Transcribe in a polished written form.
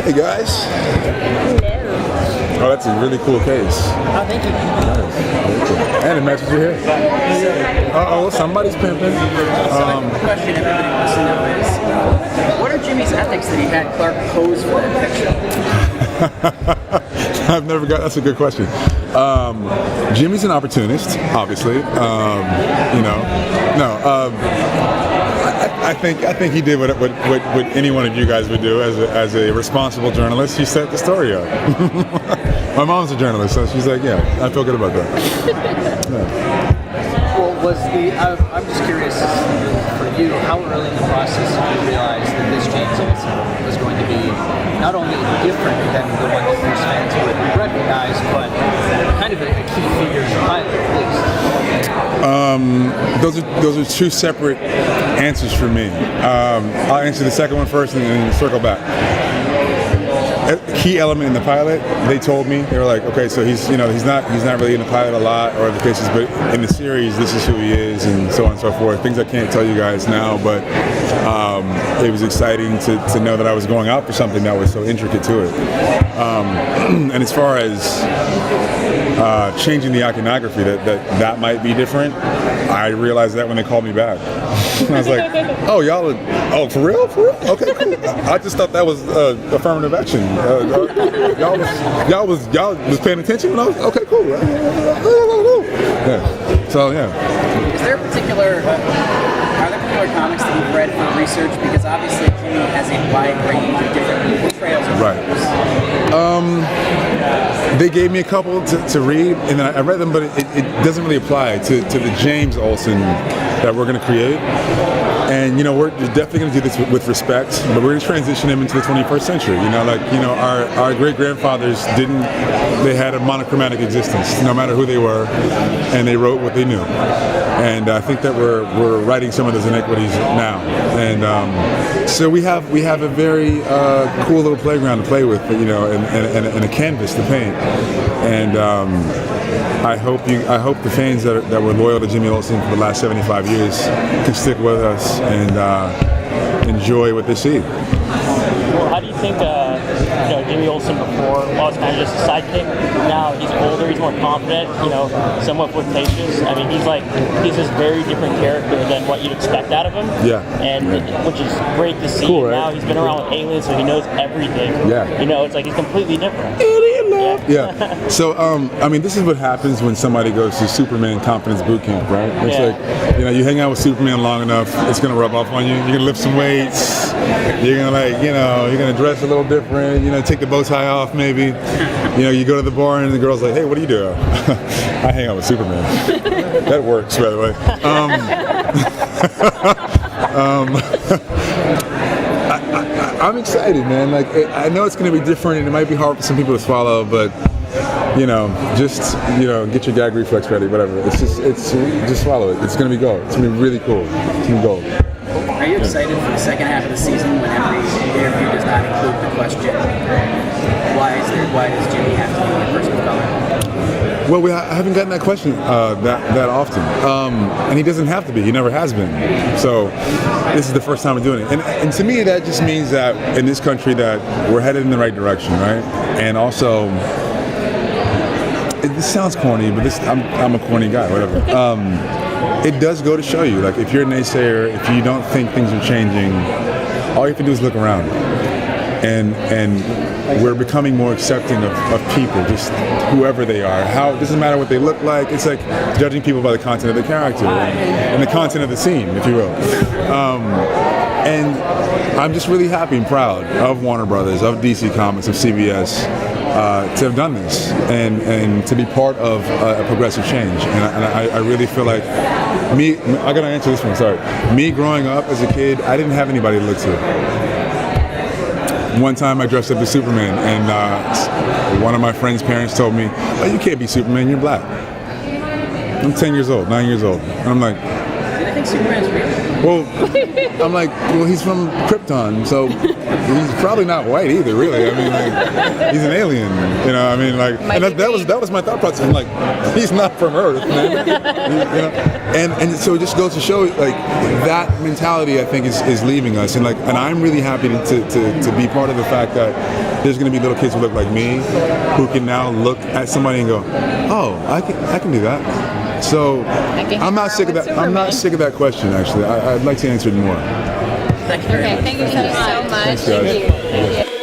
Hey guys. Oh, that's a really cool case. Oh, thank you. Nice. And it matches your hair. Uh-oh, somebody's pimping. The question everybody wants to know is, what are Jimmy's ethics that he had Clark pose for that picture? I've never got. That's a good question. Jimmy's an opportunist, obviously. I think he did what any one of you guys would do as a responsible journalist. He set the story up. My mom's a journalist, so she's like, yeah, I feel good about that. Yeah. Well, I'm just curious for you, how early in the process did you realize that this James Olsen was going to be not only different than the one that most fans would recognize, but kind of a key figure in the pilot, at least? Those are two separate answers for me. I'll answer the second one first and then circle back. A key element in the pilot, they told me, they were like, okay, so he's not really in the pilot a lot, or the cases, but in the series, this is who he is, and so on and so forth. Things I can't tell you guys now, but it was exciting to know that I was going out for something that was so intricate to it. And as far as changing the iconography, that might be different. I realized that when they called me back. I was like, oh, for real? Okay, cool. I just thought that was affirmative action. Y'all was paying attention when I was, okay, cool. Yeah. So, yeah. Is there a particular, are there particular comics that you've read for research? Because obviously Jimmy has a wide range of different portrayals of They gave me a couple to read, and then I read them, but it doesn't really apply to the James Olsen that we're going to create. And we're definitely going to do this with respect, but we're going to transition him into the 21st century. Our great grandfathers they had a monochromatic existence, no matter who they were, and they wrote what they knew. And I think that we're righting some of those inequities now. And so we have a very cool little playground to play with, and a canvas to paint. And I hope the fans that were loyal to Jimmy Olsen for the last 75 years can stick with us and enjoy what they see. Well, how do you think Jimmy Olsen before was kind of just a sidekick? Now he's older, he's more confident, somewhat flirtatious. I mean, he's this very different character than what you'd expect out of him. Yeah. Which is great to see. Cool, right? Now he's been around with aliens, so he knows everything. Yeah. It's like he's completely different. Yeah. So, this is what happens when somebody goes to Superman Confidence Boot Camp, right? It's like, you hang out with Superman long enough, it's going to rub off on you. You're going to lift some weights. You're going to you're going to dress a little different, take the bow tie off maybe. You go to the bar and the girl's like, hey, what do you do? I hang out with Superman. That works, by the way. I'm excited, man. Like, I know it's going to be different and it might be hard for some people to swallow, but just get your gag reflex ready, whatever. It's just swallow it. It's going to be gold. It's going to be really cool. It's going to be gold. Are you excited for the second half of the season when every interview does not include the question, why does Jimmy have to be a person of color? Well, I haven't gotten that question that often, and he doesn't have to be. He never has been. So this is the first time we're doing it, and to me that just means that in this country that we're headed in the right direction, right? And also, this sounds corny, but I'm a corny guy, whatever. It does go to show you, like, if you're a naysayer, if you don't think things are changing, all you have to do is look around. And we're becoming more accepting of people, just whoever they are. It doesn't matter what they look like. It's like judging people by the content of the character and the content of the scene, if you will. And I'm just really happy and proud of Warner Brothers, of DC Comics, of CBS, to have done this and to be part of a progressive change. And I really feel like I gotta answer this one, sorry. Me growing up as a kid, I didn't have anybody to look to. One time I dressed up as Superman, and one of my friend's parents told me, oh, you can't be Superman, you're black. I'm 9 years old, and I'm like, did I think Superman's real? well, I'm like, well, he's from Krypton, so he's probably not white either, really. I mean, like, he's an alien, you know. I mean, like, and that was my thought process. I'm like, he's not from Earth, man. You know? And so it just goes to show, like, that mentality, I think, is leaving us, and I'm really happy to be part of the fact that there's going to be little kids who look like me, who can now look at somebody and go, oh, I can do that. So I'm not sick of that. I'm not sick of that question. Actually, I'd like to answer it more. Okay, thank you so much. Thanks, guys. Thank you.